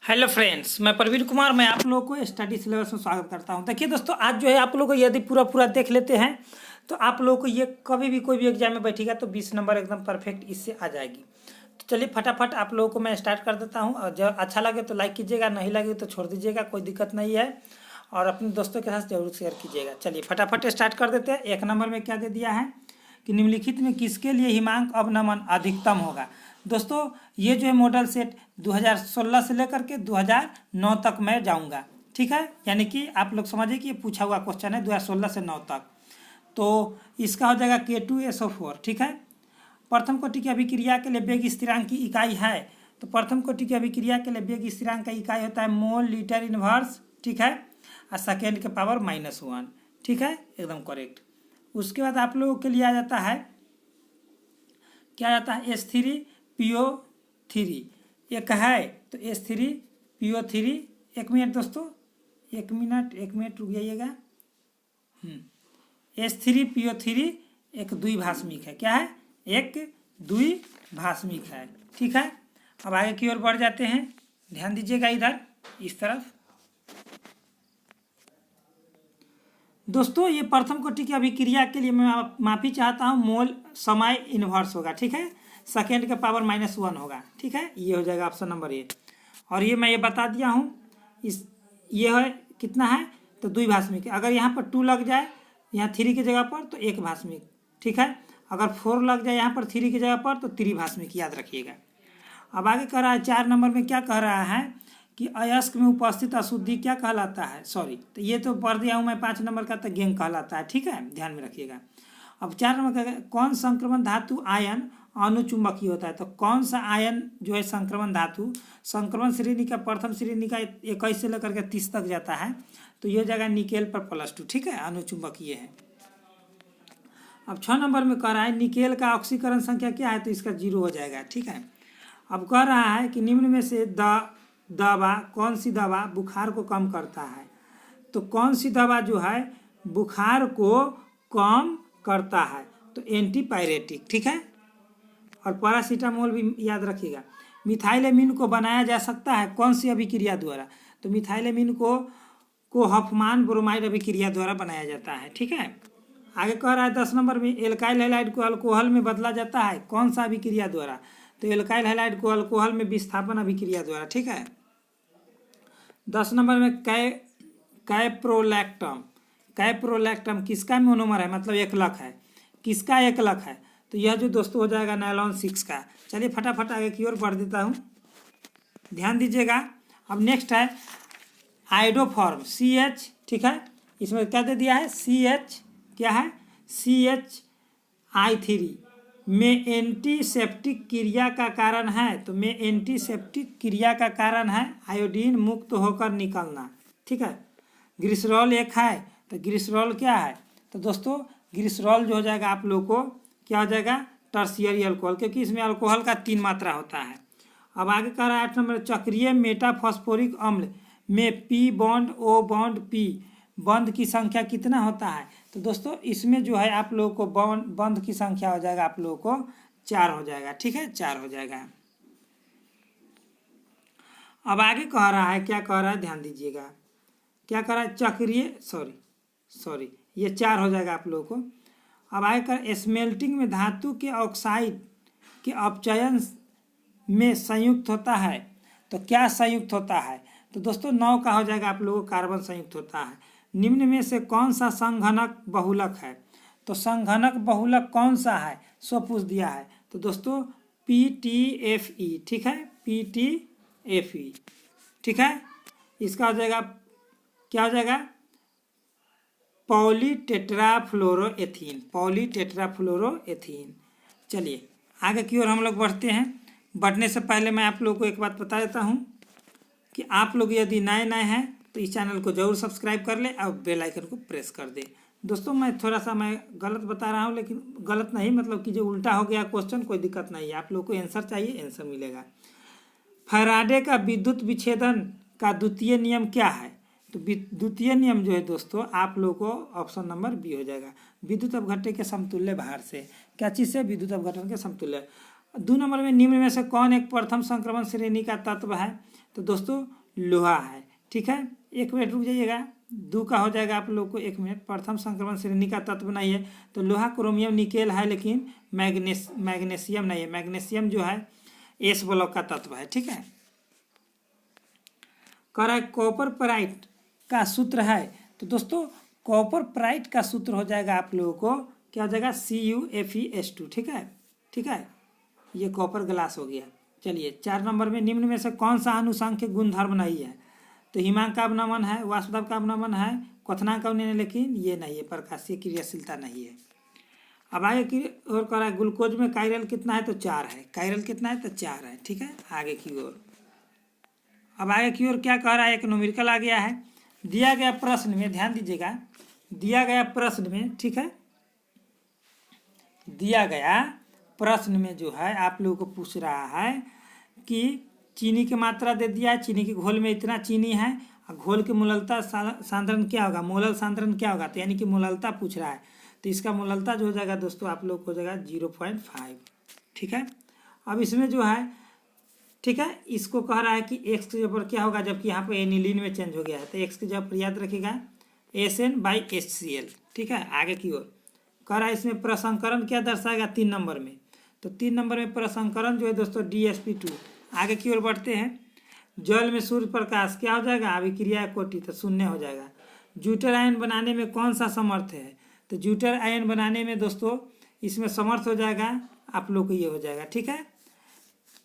Hello friends, मैं प्रवीण कुमार। मैं आप लोगों को स्टडी सिलेबस में स्वागत करता हूं। देखिए दोस्तों, आज जो है आप लोगों को यदि पूरा देख लेते हैं तो आप लोगों को ये कभी भी कोई भी एग्जाम में बैठेगा तो 20 नंबर एकदम परफेक्ट इससे आ जाएगी। तो चलिए फटाफट आप लोगों को मैं स्टार्ट कर देता हूं। और जब अच्छा लगे तो लाइक कीजिएगा, नहीं लगे तो छोड़ दीजिएगा, कोई दिक्कत नहीं है। और अपने दोस्तों के साथ जरूर शेयर कीजिएगा। चलिए फटाफट स्टार्ट कर देते हैं। 1 नंबर में क्या दे दिया है कि निम्नलिखित में किसके लिए हिमांक अवनमन अधिकतम होगा। दोस्तों, ये जो है मॉडल सेट 2016 से लेकर के 2009 तक मैं जाऊंगा। ठीक है, यानी कि आप लोग समझिए कि ये पूछा हुआ क्वेश्चन है 2016 से 9 तक। तो इसका हो जाएगा K2SO4। ठीक है, प्रथम कोटि की अभिक्रिया के लिए वेग स्थिरांक की इकाई है। तो प्रथम कोटि की अभिक्रिया के लिए वेग स्थिरांक का इकाई होता है मोल लीटर इनवर्स। ठीक है, और सेकेंड के पावर -1। ठीक है, एकदम करेक्ट। उसके बाद आप लोगों के लिए आ जाता है, क्या आता है, H3PO3 एक है। तो H3PO3, 1 मिनट दोस्तों, 1 मिनट रुक जाइएगा। H3PO3 एक द्विभाषमिक है। क्या है? एक द्विभाषमिक है। ठीक है, अब आगे की ओर बढ़ जाते हैं। ध्यान दीजिएगा इधर इस तरफ। दोस्तों, ये प्रथम कोटि की अभिक्रिया के लिए मैं माफी चाहता हूँ, मोल समय इन्वर्स होगा। ठीक है, सेकेंड के पावर -1 होगा। ठीक है, ये हो जाएगा ऑप्शन नंबर ए। और ये मैं ये बता दिया हूँ, इस ये है कितना है तो द्विभाषमिक। अगर यहाँ पर 2 लग जाए यहाँ 3 की जगह पर तो एक भाषमिक। ठीक है, अगर 4 लग जाए यहाँ पर 3 की जगह पर तो त्रिभाषमिक, याद रखिएगा। अब आगे कह रहा है 4 नंबर में, क्या कह रहा है कि अयस्क में उपस्थित अशुद्धि क्या कहलाता है। सॉरी, तो ये तो पढ़ दिया हूँ मैं 5 नंबर का, तो गेंग कहलाता है। ठीक है, ध्यान में रखिएगा। अब 4 नंबर का, कौन संक्रमण धातु आयन अनुचुंबकीय होता है। तो कौन सा आयन जो है संक्रमण धातु, संक्रमण श्रेणी का प्रथम श्रेणी का 21 से लेकर के 30 तक जाता है। तो ये जगह निकेल पर +2। ठीक है, अनुचुंबकीय है। अब 6 नंबर में कह रहा है निकेल का ऑक्सीकरण संख्या क्या है। तो इसका 0 हो जाएगा। ठीक है, अब कह रहा है कि निम्न में से दवा कौन सी दवा बुखार को कम करता है। तो कौन सी दवा जो है बुखार को कम करता है, तो एंटीपायरेटिक। ठीक है, और पैरासीटामोल भी याद रखिएगा। मिथाइलेमिन को बनाया जा सकता है कौन सी अभिक्रिया द्वारा। तो मिथाइलेमिन को हफमान ब्रोमाइड अभिक्रिया द्वारा बनाया जाता है। ठीक है, आगे कह रहा है 10 नंबर में एल्काइल हैलाइड को अल्कोहल में बदला जाता है कौन सा अभिक्रिया द्वारा। तो एल्काइल हैलाइड को अल्कोहल में विस्थापन अभिक्रिया द्वारा। ठीक है, 10 नंबर में कैप्रोलैक्टम किसका मोनोमर है, मतलब एकलक है। किसका एकलक है, तो यह जो दोस्तों हो जाएगा नायलॉन 6 का। चलिए फटाफट आगे की ओर बढ़ देता हूँ, ध्यान दीजिएगा। अब नेक्स्ट है आयोडोफॉर्म CH। ठीक है, इसमें क्या दे दिया है, CH क्या है, CHI3 में एंटीसेप्टिक क्रिया का कारण है। तो में एंटीसेप्टिक क्रिया का कारण है आयोडीन मुक्त होकर निकलना। ठीक है, ग्लिसरॉल एक है। तो ग्लिसरॉल क्या है, तो दोस्तों ग्लिसरॉल जो हो जाएगा आप लोग को क्या हो जाएगा, टर्शियरी अल्कोहल, क्योंकि इसमें अल्कोहल का 3 मात्रा होता है। अब आगे कह रहा है 8 नंबर, चक्रीय मेटाफॉस्फोरिक अम्ल में P bond O bond P बंध की संख्या कितना होता है। तो दोस्तों इसमें जो है आप लोगों को बंध की संख्या हो जाएगा आप लोगों को 4 हो जाएगा। ठीक है, 4 हो जाएगा। अब आगे कह रहा है, क्या कह रहा है, ध्यान दीजिएगा। क्या कह रहा है, चक्रीय सॉरी ये 4 हो जाएगा आप लोगों को। अब आगे कर स्मेल्टिंग में धातु के ऑक्साइड के अपचयन में संयुक्त होता है। तो क्या संयुक्त होता है, तो दोस्तों 9 का हो जाएगा आप लोगों को कार्बन संयुक्त होता है। निम्न में से कौन सा संघनक बहुलक है। तो संघनक बहुलक कौन सा है, सो पूछ दिया है। तो दोस्तों PTFE। ठीक है, PTFE। ठीक है, इसका हो जाएगा, क्या हो जाएगा, पॉलीटेट्राफ्लोरोएथीन। चलिए आगे की ओर हम लोग बढ़ते हैं। बढ़ने से पहले मैं आप लोगों को एक बात बता देता हूँ कि आप लोग यदि नए हैं तो इस चैनल को जरूर सब्सक्राइब कर ले और बेल आइकन को प्रेस कर दे। दोस्तों मैं थोड़ा सा गलत बता रहा हूँ, लेकिन गलत नहीं, मतलब कि जो उल्टा हो गया क्वेश्चन, कोई दिक्कत नहीं है। आप लोग को आंसर चाहिए, आंसर मिलेगा। फैराडे का विद्युत विच्छेदन का द्वितीय नियम क्या है। तो द्वितीय नियम जो है दोस्तों आप लोग को ऑप्शन नंबर बी हो जाएगा, विद्युत अपघट्य के समतुल्य भार से। क्या चीज़ से, विद्युत अपघटन के समतुल्य। 2 नंबर में निम्न में से कौन एक प्रथम संक्रमण श्रेणी का तत्व है। तो दोस्तों लोहा है। ठीक है, 1 मिनट रुक जाइएगा, 2 का हो जाएगा आप लोग को 1 मिनट। प्रथम संक्रमण श्रेणी का तत्व नहीं है, तो लोहा, क्रोमियम, निकेल है, लेकिन मैग्नीशियम नहीं है। मैग्नीशियम जो है एस ब्लॉक का तत्व है। ठीक है, कह रहा है कॉपर पराइट का सूत्र है। तो दोस्तों कॉपर पराइट का सूत्र हो जाएगा आप लोगों को, क्या हो जाएगा, CuFeS2। ठीक है, ठीक है, ये कॉपर ग्लास हो गया। चलिए 4 नंबर में, निम्न में से कौन सा अनुसंख्यक गुणधर्म नहीं है? तो हिमांक का अवनमन है, वाष्पदाब का अवनमन है, क्वथनांक का अवनमन, लेकिन ये नहीं है, प्रकाशीय क्रियाशीलता नहीं है। अब आगे की ओर कह रहा है ग्लूकोज में कायरल कितना है? तो 4 है। कायरल कितना है? तो 4 है। ठीक है, आगे की ओर, अब आगे की ओर क्या कह रहा है, एक न्यूमेरिकल आ गया है। दिया गया प्रश्न में, ध्यान दीजिएगा, दिया गया प्रश्न में, ठीक है, दिया गया प्रश्न में जो है आप लोगों को पूछ रहा है कि चीनी की मात्रा दे दिया है, चीनी के घोल में इतना चीनी है, और घोल की मोललता सांद्रण क्या होगा, मोलल सांद्रण क्या होगा, तो यानी कि मोललता पूछ रहा है। तो इसका मोललता जो हो जाएगा दोस्तों आप लोग को हो जाएगा 0.5। ठीक है, अब इसमें जो है, ठीक है, इसको कह रहा है कि एक्स की जगह पर क्या होगा, जबकि यहाँ पर एनिलीन में चेंज हो गया है, तो एक्स की जगह पर याद रखिएगा SN/HCl। ठीक है, आगे की ओर कह रहा है इसमें प्रसंकरण क्या दर्शाएगा 3 नंबर में, तो 3 नंबर में प्रसंकरण जो है दोस्तों DsP2। आगे की ओर बढ़ते हैं, जल में सूर्य प्रकाश क्या हो जाएगा, अभिक्रिया कोटि, तो 0 हो जाएगा। ज्यूटर आयन बनाने में कौन सा समर्थ है? तो ज्यूटर आयन बनाने में दोस्तों इसमें समर्थ हो जाएगा आप लोग को, ये हो जाएगा। ठीक है,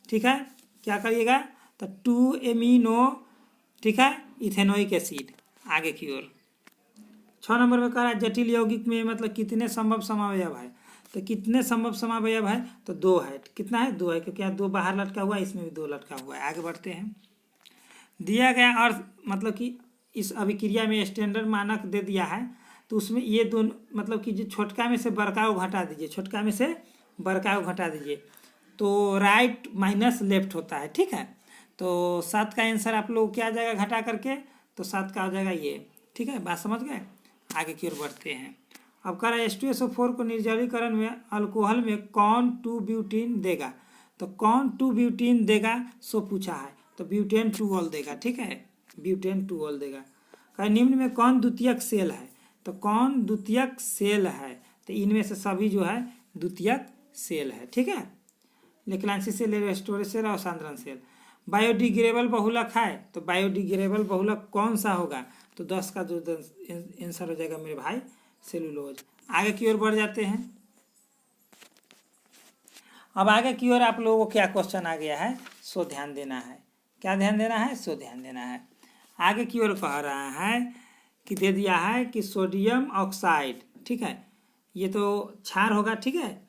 ठीक है, क्या करिएगा, तो 2-एमिनो, ठीक है, इथेनोइक एसिड। आगे की ओर 6 नंबर में कह रहा है जटिल यौगिक में मतलब कितने संभव समावयव है? तो कितने संभव समावयव है? तो 2 है। कितना है? 2 है, क्योंकि यहाँ 2 बाहर लटका हुआ है, इसमें भी 2 लटका हुआ है। आगे बढ़ते हैं, दिया गया अर्थ मतलब कि इस अभिक्रिया में स्टैंडर्ड मानक दे दिया है, तो उसमें ये दोनों मतलब कि जो छोटका में से बड़का को घटा दीजिए, छोटका में से बड़का को घटा दीजिए, तो राइट माइनस लेफ्ट होता है। ठीक है, तो 7 का आंसर आप लोग क्या आ जाएगा घटा करके, तो 7 का हो जाएगा ये। ठीक है, बात समझ गए? आगे की ओर बढ़ते हैं। अब कह रहा है H2SO4 को निर्जलीकरण में अल्कोहल में कौन 2-ब्यूटीन देगा? तो कौन 2-ब्यूटीन देगा सो पूछा है, तो ब्यूटेन 2ऑल देगा। ठीक है, ब्यूटेन 2ऑल देगा। कहा निम्न में कौन द्वितीयक सेल है? तो कौन द्वितीयक सेल है? तो इनमें से सभी जो है द्वितीयक सेल है। ठीक है, लेक्लांसी सेल, रेस्टोरेज सेल और सांद्रण सेल। बायोडिग्रेडेबल बहुलक है, तो बायोडिग्रेडेबल बहुलक कौन सा होगा? तो 10 का जो आंसर हो जाएगा मेरे भाई सेलुलोज। आगे की ओर बढ़ जाते हैं। अब आगे की ओर आप लोगों को क्या क्वेश्चन आ गया है सो ध्यान देना है। क्या ध्यान देना है? सो ध्यान देना है। आगे की ओर कह रहा है कि दे दिया है कि सोडियम ऑक्साइड, ठीक है, ये तो क्षार होगा, ठीक है,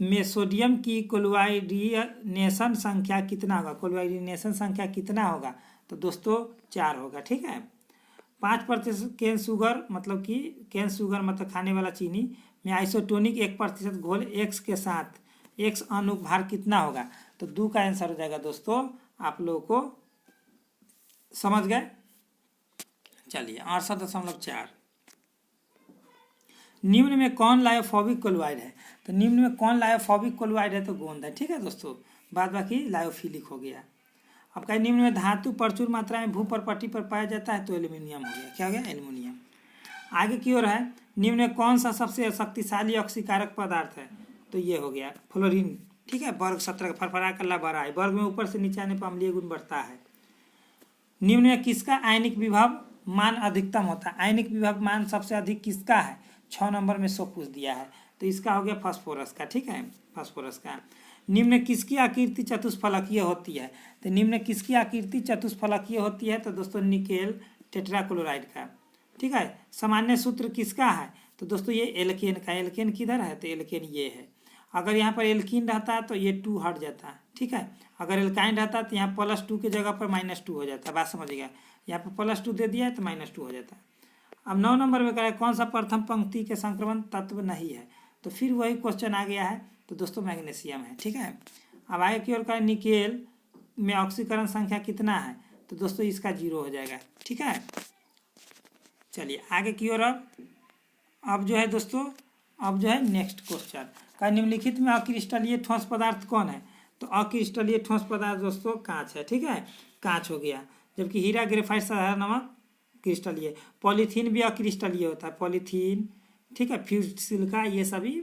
में सोडियम की क्लोराइडेशन संख्या कितना होगा? क्लोराइडेशन संख्या कितना होगा? तो दोस्तों 4 होगा। ठीक है, 5% कैन शुगर मतलब कि कैन शुगर मतलब खाने वाला चीनी में आइसोटोनिक 1% घोल X के साथ X अनुभार कितना होगा? तो 2 का आंसर हो जाएगा दोस्तों आप लोगों को, समझ गए? चलिए 68.4। निम्न में कौन लायोफोबिक क्लोराइड है? तो निम्न में कौन लायोफोबिक क्लोराइड है? तो गोंद है। ठीक है दोस्तों, बाद बाकी लायोफिलिक हो गया। अब कहीं निम्न में धातु प्रचुर मात्रा में भूपर्पट्टी पर पाया जाता है, तो एल्यूमिनियम हो गया। क्या हो गया? एल्यूमिनियम। आगे की ओर है निम्न में कौन सा सबसे शक्तिशाली ऑक्सीकारक पदार्थ है? तो ये हो गया फ्लोरीन। ठीक है, वर्ग 17 फरफरा कल्ला बड़ा है, वर्ग में ऊपर से नीचे आने पर अम्लीय गुण बढ़ता है। निम्न में किसका आयनिक विभव मान अधिकतम होता है? आयनिक विभव मान सबसे अधिक किसका है? 6 नंबर में 100 पूछ दिया है, तो इसका हो गया फास्फोरस का। ठीक है, फास्फोरस का। निम्न में किसकी आकृति चतुष्फलकीय होती है? तो निम्न में किसकी आकृति चतुष्फलकीय होती है? तो दोस्तों निकेल टेट्राक्लोराइड का। ठीक है, सामान्य सूत्र किसका है? तो दोस्तों ये एल्केन का। एल्केन किधर है? तो एल्केन ये है। अगर यहाँ पर एल्कीन रहता है तो ये 2 हट जाता है। ठीक है, अगर एल्काइन रहता है तो यहाँ +2 की जगह पर -2 हो जाता है। बात समझिएगा, यहाँ पर +2 दे दिया है तो -2 हो जाता है। अब 9 नंबर में करें कौन सा प्रथम पंक्ति के संक्रमण तत्व नहीं है? तो फिर वही क्वेश्चन आ गया है, तो दोस्तों मैग्नीशियम है। ठीक है, अब आगे की ओर का निकेल में ऑक्सीकरण संख्या कितना है? तो दोस्तों इसका 0 हो जाएगा। ठीक है, चलिए आगे की ओर। अब जो है दोस्तों, अब जो है नेक्स्ट क्वेश्चन का निम्नलिखित में अक्रिस्टलीय ठोस पदार्थ कौन है? तो अक्रिस्टलीय ठोस पदार्थ दोस्तों कांच है। ठीक है, कांच हो गया, जबकि हीरा ग्रेफाइट साधारण नमक क्रिस्टलीय। पॉलीथीन भी अक्रिस्टलीय होता है, पॉलीथीन, ठीक है, फ्यूज्ड सिलिका ये सभी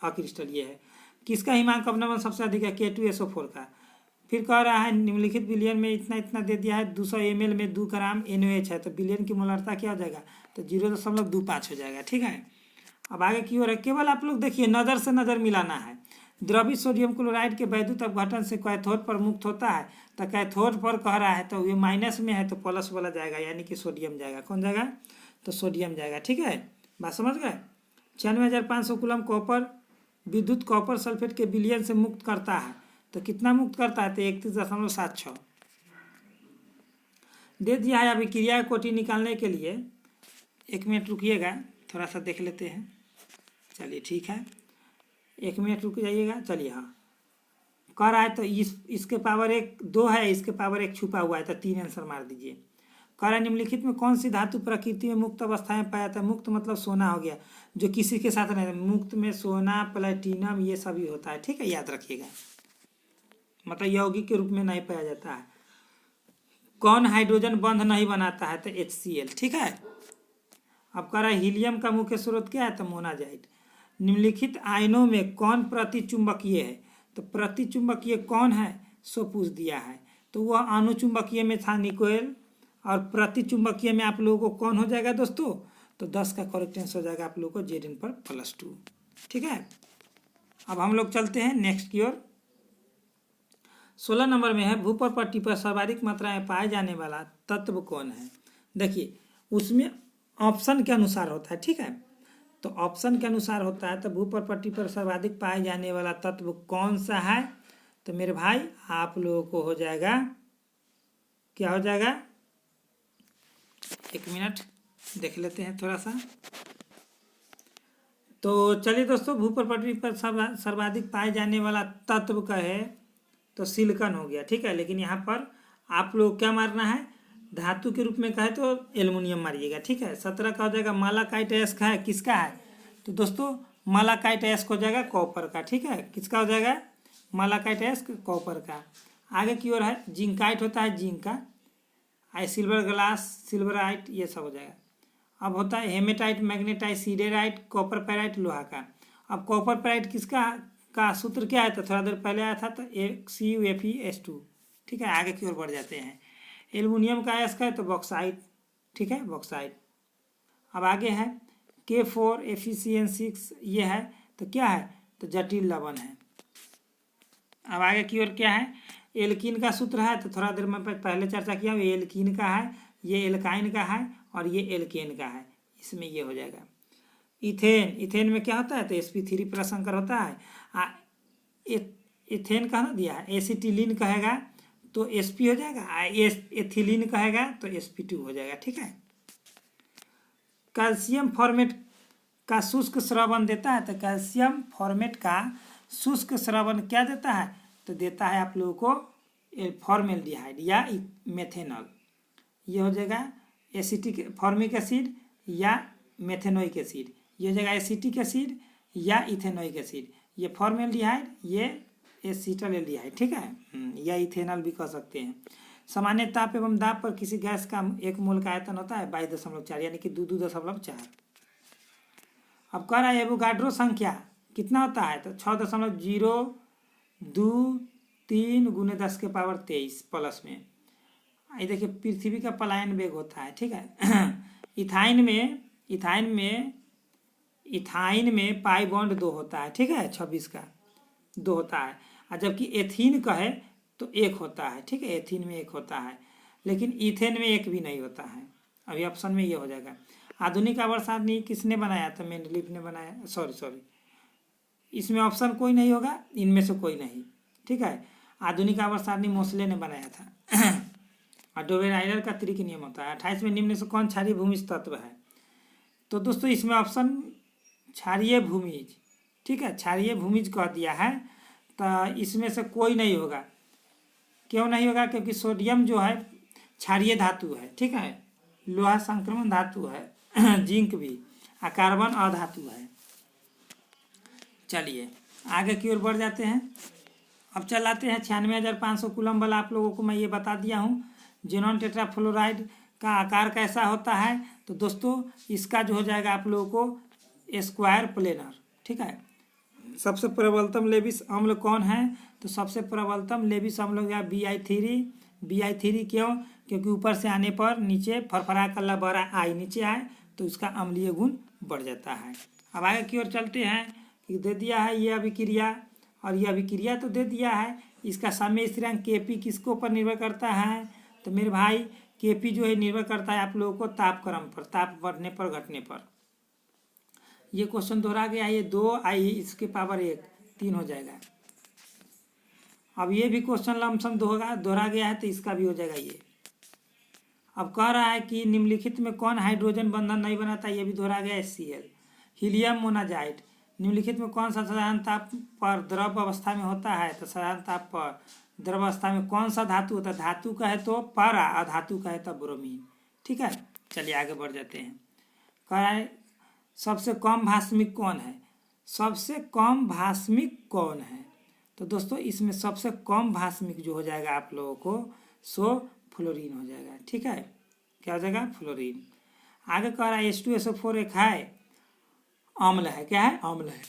अक्रिस्टलीय है। किसका हिमांक अपनावन सबसे अधिक है? K2SO4 का। फिर कह रहा है निम्नलिखित बिलियन में इतना इतना दे दिया है, 200 ml में 2 ग्राम NaOH है, तो बिलियन की मोलारिटी क्या हो जाएगा? तो 0.25 हो जाएगा, ठीक है। अब आगे की ओर है, केवल आप लोग देखिए नज़र से नज़र मिलाना है। द्रवित सोडियम क्लोराइड के वैद्युत अपघटन से कैथोड पर मुक्त होता है, तो कैथोड पर कह रहा है तो ये माइनस में है तो प्लस वाला जाएगा, यानी कि सोडियम जाएगा। कौन जाएगा? तो सोडियम जाएगा, ठीक है। बात समझ गए? 96,500 कूलम कॉपर विद्युत कॉपर सल्फेट के विलयन से मुक्त करता है, तो कितना मुक्त करता है? तो 31.76 दे दिया है। अभी क्रिया कोटि निकालने के लिए 1 मिनट रुकिएगा, थोड़ा सा देख लेते हैं। चलिए ठीक है, 1 मिनट रुक जाइएगा। चलिए हाँ, कह रहा है तो इसके पावर 1 2 है, इसके पावर 1 छुपा हुआ है, तो 3 आंसर मार दीजिए। कह रहा है निम्नलिखित में कौन सी धातु प्रकृति में मुक्त अवस्था में पाया जाता है? मुक्त मतलब सोना हो गया, जो किसी के साथ नहीं। मुक्त में सोना, प्लेटिनम ये सभी होता है, ठीक है, याद रखिएगा। मतलब यौगिक के रूप में नहीं पाया जाता है। कौन हाइड्रोजन बंध नहीं बनाता है? तो HCl, ठीक है। अब कह रहा है हीलियम का मुख्य स्रोत क्या है? तो मोनाजाइट। निम्नलिखित आयनों में कौन प्रतिचुंबकीय है? तो प्रतिचुंबकीय कौन है सो पूछ दिया है, तो वह अनुचुंबकीय में था निकोल, और प्रतिचुंबकीय में आप लोगों को कौन हो जाएगा दोस्तों? तो 10 का करेक्ट आंसर हो जाएगा आप लोगों को Zn पर +2, ठीक है। अब हम लोग चलते हैं नेक्स्ट की ओर। 16 नंबर में है भूपर पट्टी पर सर्वाधिक मात्रा में पाए जाने वाला तत्व कौन है? देखिए उसमें ऑप्शन के अनुसार होता है, ठीक है। तो ऑप्शन के अनुसार होता है, तो भूपर पट्टी पर सर्वाधिक पाए जाने वाला तत्व कौन सा है? तो मेरे भाई आप लोगों को हो जाएगा, क्या हो जाएगा? 1 मिनट देख लेते हैं थोड़ा सा। तो चलिए दोस्तों, भूपर पट्टी पर सर्वाधिक पाए जाने वाला तत्व का है तो सिलिकॉन हो गया, ठीक है। लेकिन यहाँ पर आप लोग क्या मारना है? धातु के रूप में कहे तो एल्युमिनियम मारिएगा, ठीक है। 17 का हो जाएगा मालाकाइट एस्क है, किसका है? तो दोस्तों मालाकाइट एस्क हो जाएगा कॉपर का, ठीक है। किसका हो जाएगा? मालाकाइट एस्क कॉपर का। आगे की ओर है जिंकाइट होता है जिंक का, आई सिल्वर ग्लास, सिल्वराइट ये सब हो जाएगा। अब होता है हेमेटाइट, मैग्नेटाइट, सीडेराइट, कॉपर पैराइट लोहा का। अब कॉपर पैराइट किसका का सूत्र क्या है? तो थोड़ा देर पहले आया था, तो CuFeS2, ठीक है। आगे की ओर बढ़ जाते हैं। एल्युमिनियम का एस का है तो बॉक्साइट, ठीक है, बॉक्साइट। अब आगे है K4FeCN6 ये है, तो क्या है? तो जटिल लवण है। अब आगे की ओर क्या है? एल्कीन का सूत्र है, तो थोड़ा देर में पहले चर्चा किया, ये एल्कीन का है, ये एल्काइन का है, और ये एल्केन का है। इसमें ये हो जाएगा इथेन। इथेन में क्या होता है? तो sp3 प्रसंकर होता है। इथेन का ना दिया है, एसिटिलीन कहेगा तो sp हो जाएगा, एथिलीन कहेगा तो sp2 हो जाएगा, ठीक है। कैल्शियम फॉर्मेट का शुष्क स्रवण देता है, तो कैल्शियम फॉर्मेट का शुष्क स्रवण क्या देता है? तो देता है आप लोगों को फॉर्मेल्डिहाइड या मेथेनॉल। ये हो जाएगा एसिटिक फॉर्मिक एसिड या मेथेनोइक एसिड, ये हो जाएगा एसिटिक एसिड या इथेनोइक एसिड। ये फॉर्मेल्डिहाइड, ये एसिटल्डिहाइड, ठीक है, या इथेनॉल भी कह सकते हैं। सामान्य ताप एवं दाब पर किसी गैस का 1 मोल का आयतन होता है 22.4, यानी कि 2.4। अब कह रहा है एवोगाड्रो संख्या कितना होता है? तो 6.023 × 10⁻23 प्लस में। ये देखिए पृथ्वी का पलायन वेग होता है, ठीक है। इथाइन में पाई बॉन्ड 2 होता है, ठीक है, 26 का 2 होता है। और जबकि एथीन का है तो 1 होता है, ठीक है, एथीन में 1 होता है, लेकिन ईथेन में 1 भी नहीं होता है। अभी ऑप्शन में ये हो जाएगा। आधुनिक आवर्त सारणी किसने बनाया? तो मेंडलीफ ने बनाया। सॉरी, इसमें ऑप्शन कोई नहीं होगा, इनमें से कोई नहीं, ठीक है। आधुनिक आवर्त सारणी मोसले ने बनाया था। और डोवेराइडर का त्रिक नियम होता है। 28वें निम्न से कौन क्षारीय भूमिज तत्व है? तो दोस्तों इसमें ऑप्शन क्षारीय भूमिज, ठीक है, क्षारीय भूमिज कह दिया है, तो इसमें से कोई नहीं होगा। क्यों नहीं होगा? क्योंकि सोडियम जो है क्षारीय धातु है, ठीक है, लोहा संक्रमण धातु है, जिंक भी, और कार्बन अधातु है। चलिए आगे की ओर बढ़ जाते हैं। अब चलाते हैं 96,500 कूलम वाला। आप लोगों को मैं ये बता दिया हूँ ज़ेनॉन टेट्राफ्लोराइड का आकार कैसा होता है? तो दोस्तों इसका जो हो जाएगा आप लोगों को स्क्वायर प्लेनर, ठीक है। सबसे प्रबलतम लेविस अम्ल कौन है? तो सबसे प्रबलतम लेविस अम्ल हो गया BI3 क्यों? क्योंकि ऊपर से आने पर नीचे फरफरा कर लबरा आई नीचे आए तो उसका अम्लीय गुण बढ़ जाता है। अब आगे की ओर चलते हैं कि दे दिया है ये अभिक्रिया और ये अभिक्रिया तो दे दिया है, इसका समय स्थिरांक Kp किसको पर निर्भर करता है? तो मेरे भाई Kp जो है निर्भर करता है आप लोगों को तापक्रम पर, ताप बढ़ने पर घटने पर। ये क्वेश्चन दोहरा गया, ये 2 आई इसके पावर 1 3 हो जाएगा। अब ये भी क्वेश्चन लमसम दोहरा गया है तो इसका भी हो जाएगा ये। अब कह रहा है कि निम्नलिखित में कौन हाइड्रोजन बंधन नहीं बनाता? ये भी दोहरा गया HCl। हीलियम मोनाजाइट निम्नलिखित में कौन सा साधारण ताप पर द्रव अवस्था में होता है? तो साधारण ताप पर द्रव अवस्था में कौन सा धातु होता है? धातु का है तो पारा, अधातु का है तो ब्रोमीन, ठीक है। चलिए आगे बढ़ जाते हैं। कह रहा है सबसे कम भास्मिक कौन है? सबसे कम भास्मिक कौन है? तो दोस्तों इसमें सबसे कम भास्मिक जो हो जाएगा आप लोगों को सो फ्लोरीन हो जाएगा, ठीक है। क्या हो जाएगा? फ्लोरीन। आगे कह रहा है H2SO4 एक है अम्ल है, क्या है? अम्ल है।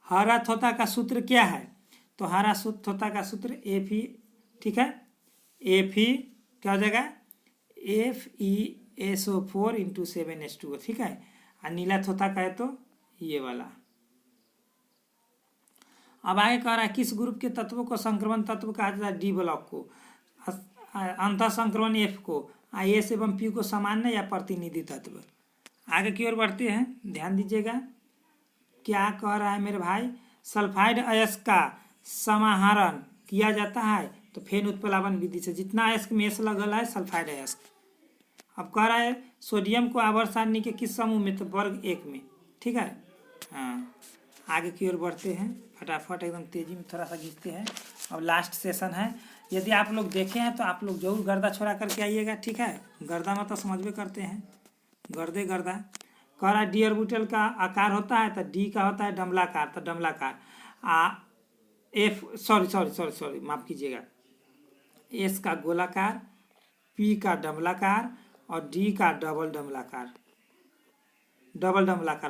हरा थोथा का सूत्र क्या है? तो हरा थोथा का सूत्र Fe, ठीक है। Fe क्या हो जाएगा? FeSO4 × 7H2O, ठीक है। और नीला थोथा का है तो ये वाला। अब आगे कह रहा है किस ग्रुप के तत्वों को संक्रमण तत्व कहा जाता है? डी ब्लॉक को। अंतः संक्रमण F को, S एवं P को सामान्य या प्रतिनिधि तत्व। आगे की ओर बढ़ते हैं, ध्यान दीजिएगा क्या कह रहा है मेरे भाई? सल्फाइड अयस्क का समाहरण किया जाता है तो फेन उत्प्लावन विधि से। जितना अयस्क में S लगल है सल्फाइड अयस्क। अब कह रहा है सोडियम को आवर्त सारणी के किस समूह में? तो वर्ग 1 में, ठीक है। हाँ आगे की ओर बढ़ते हैं, फटाफट एकदम तेजी में थोड़ा सा खींचते हैं। अब लास्ट सेशन है, यदि आप लोग देखे हैं तो आप लोग जरूर गर्दा छोड़ा करके आइएगा, ठीक है। गर्दा मतलब समझ में करते हैं, गर्दा। कह रहा है डी ऑर्बिटल का आकार होता है तो डी का होता है डमलाकार, तो डमलाकार। सॉरी माफ कीजिएगा, एस का गोलाकार, पी का डमलाकार और डी का डबल डमलाकार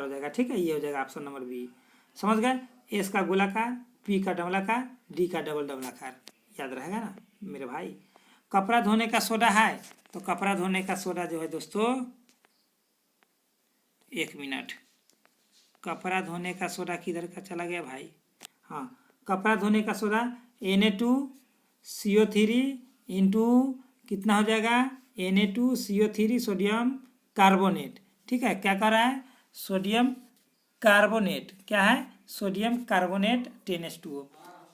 हो जाएगा, ठीक है। ये हो जाएगा ऑप्शन नंबर बी। समझ गए? एस का गोलाकार, पी का डमलाकार, डी का डबल डमलाकार, याद रहेगा ना मेरे भाई। कपड़ा धोने का सोडा है तो कपड़ा धोने का सोडा जो है दोस्तों, 1 मिनट, कपड़ा धोने का सोडा किधर का चला गया भाई? हाँ, कपड़ा धोने का सोडा Na2CO3 इंटू कितना हो जाएगा? Na2CO3 सोडियम कार्बोनेट, ठीक है। क्या कर रहा है? सोडियम कार्बोनेट, क्या है? Sodium carbonate 10H2O।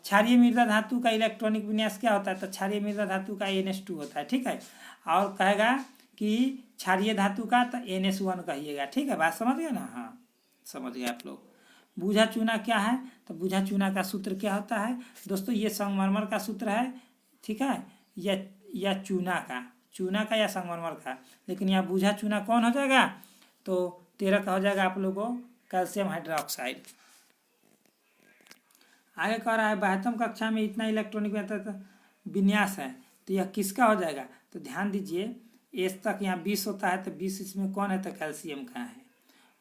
क्षारीय मृदा धातु का इलेक्ट्रॉनिक विन्यास क्या होता है? तो क्षारीय मृदा धातु का NH2 होता है, ठीक है। और कहेगा कि क्षारीय धातु का तो NS1 कहिएगा, ठीक है। बात समझ गए ना? हाँ समझ गए आप लोग। बूझा चूना क्या है? तो बूझा चूना का सूत्र क्या होता है दोस्तों? ये संगमरमर का सूत्र है, ठीक है, या चूना का या संगमरमर का। लेकिन यहाँ बूझा चूना कौन हो जाएगा? तो 13 का हो जाएगा आप लोगों को कैल्शियम हाइड्रोक्साइड। आगे कह रहा है 72 कक्षा में इतना इलेक्ट्रॉनिक विन्यास है तो यह किसका हो जाएगा? तो ध्यान दीजिए, एस तक यहाँ 20 होता है तो 20 इसमें कौन है? तो कैल्शियम का है।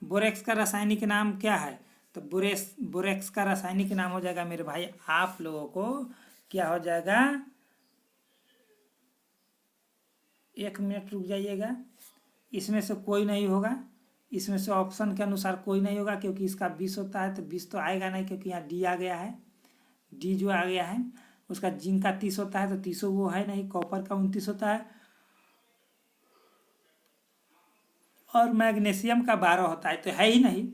बोरेक्स का रासायनिक नाम क्या है? तो बोरेक्स का रासायनिक नाम हो जाएगा मेरे भाई आप लोगों को, क्या हो जाएगा? 1 मिनट रुक जाइएगा। इसमें से कोई नहीं होगा, इसमें से ऑप्शन के अनुसार कोई नहीं होगा, क्योंकि इसका 20 होता है तो 20 तो आएगा नहीं, क्योंकि यहाँ डी आ गया है। डी जो आ गया है उसका जिंक का 30 होता है तो 30 वो है नहीं। कॉपर का 29 होता है और मैग्नीशियम का 12 होता है तो है ही नहीं।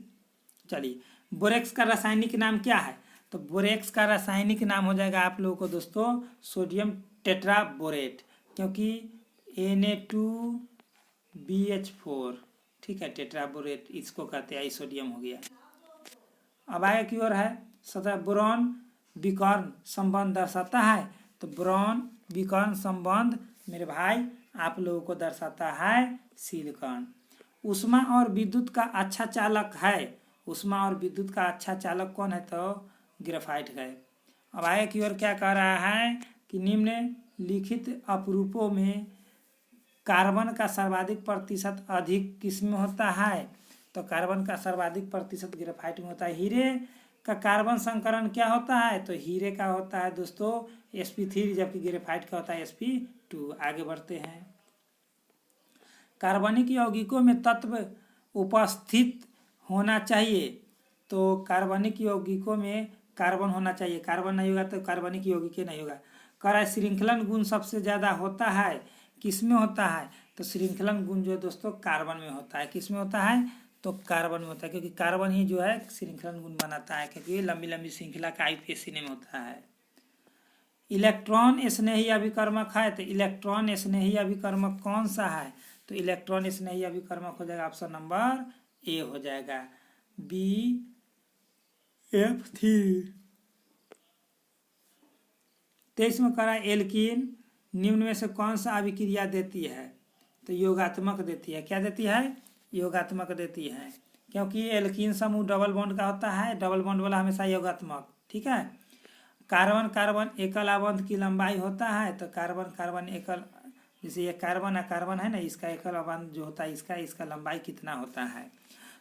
चलिए, बोरेक्स का रासायनिक नाम क्या है? तो बोरेक्स का रासायनिक नाम हो जाएगा आप लोगों को दोस्तों सोडियम टेट्राबोरेट, क्योंकि Na2BH4, ठीक है, टेट्राबोरेट इसको कहते हैं, सोडियम हो गया। अब आगे की ओर है सतह बोरॉन विकर्ण संबंध दर्शाता है तो बोरॉन विकर्ण संबंध मेरे भाई आप लोगों को दर्शाता है सिलिकॉन। ऊष्मा और विद्युत का अच्छा चालक है, ऊष्मा और विद्युत का अच्छा चालक कौन है? तो ग्रेफाइट है। अब आगे की ओर क्या कह रहा है? कि निम्नलिखित अपरूपों में कार्बन का सर्वाधिक प्रतिशत अधिक किस में होता है? तो कार्बन का सर्वाधिक प्रतिशत ग्रेफाइट में होता है। हीरे का कार्बन संकरण क्या होता है? तो हीरे का होता है दोस्तों sp3, जबकि ग्रेफाइट का होता है sp2। आगे बढ़ते हैं। कार्बनिक यौगिकों में तत्व उपस्थित होना चाहिए। तो कार्बनिक यौगिकों में कार्बन होना चाहिए, कार्बन नहीं होगा तो कार्बनिक यौगिक नहीं होगा। कह रहा है श्रृंखलन गुण सबसे ज़्यादा होता है, किस में होता है? तो श्रृंखलन गुण जो है दोस्तों कार्बन में होता है। किस में होता है? तो कार्बन में होता है, क्योंकि कार्बन ही जो है श्रृंखलन गुण बनाता है, क्योंकि लंबी लंबी श्रृंखला का आईपीएस में होता है। इलेक्ट्रॉन स्नेही अभिकर्मक है, तो इलेक्ट्रॉन स्नेही अभिकर्मक कौन सा है? तो इलेक्ट्रॉन स्नेही अभिकर्मक हो जाएगा ऑप्शन नंबर ए हो जाएगा, BF3। 23 में करा एल्कीन निम्न में से कौन सा अभिक्रिया देती है? तो योगात्मक देती है। क्या देती है? योगात्मक देती है, क्योंकि एल्कीन समूह डबल बॉन्ड का होता है, डबल बॉन्ड वाला हमेशा योगात्मक। ठीक है। कार्बन कार्बन एकल आबंध की लंबाई होता है, तो कार्बन कार्बन एकल, जैसे ये कार्बन है ना, इसका एकल आबंध जो होता है इसका लंबाई कितना होता है?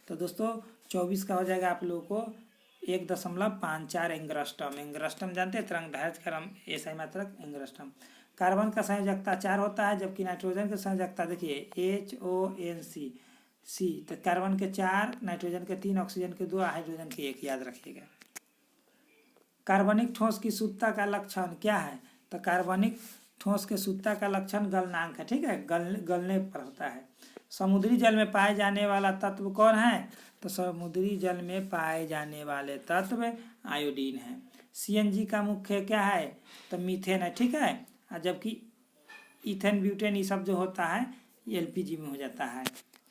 तो दोस्तों 24 का हो जाएगा आप लोगों को 1.54 एंगस्ट्रॉम। एंगस्ट्रॉम जानते हैं, तरंग दैर्घ्य क्रम ऐसा ही मात्रक एंगस्ट्रॉम। कार्बन का संयोजकता 4 होता है, जबकि नाइट्रोजन का संयोजकता देखिए HONC। तो कार्बन के 4, नाइट्रोजन के 3, ऑक्सीजन के 2, हाइड्रोजन के 1, याद रखिएगा। कार्बनिक ठोस की शुद्धता का लक्षण क्या है? तो कार्बनिक ठोस के शुद्धता का लक्षण गलनांक है। ठीक है, गलने पर होता है। समुद्री जल में पाए जाने वाला तत्व कौन है? तो समुद्री जल में पाए जाने वाले तत्व आयोडीन है। CNG का मुख्य क्या है? तो मीथेन है। ठीक है, जबकि इथेन ब्यूटेन ये सब जो होता है LPG में हो जाता है।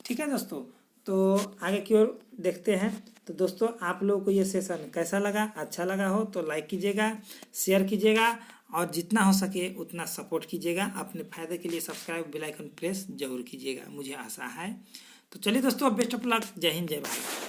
ठीक है दोस्तों, तो आगे की ओर देखते हैं। तो दोस्तों आप लोगों को ये सेशन कैसा लगा? अच्छा लगा हो तो लाइक कीजिएगा, शेयर कीजिएगा और जितना हो सके उतना सपोर्ट कीजिएगा। अपने फायदे के लिए सब्सक्राइब, बेल आइकन प्रेस जरूर कीजिएगा, मुझे आशा है। तो चलिए दोस्तों, बेस्ट ऑफ लक। जय हिंद, जय भारत।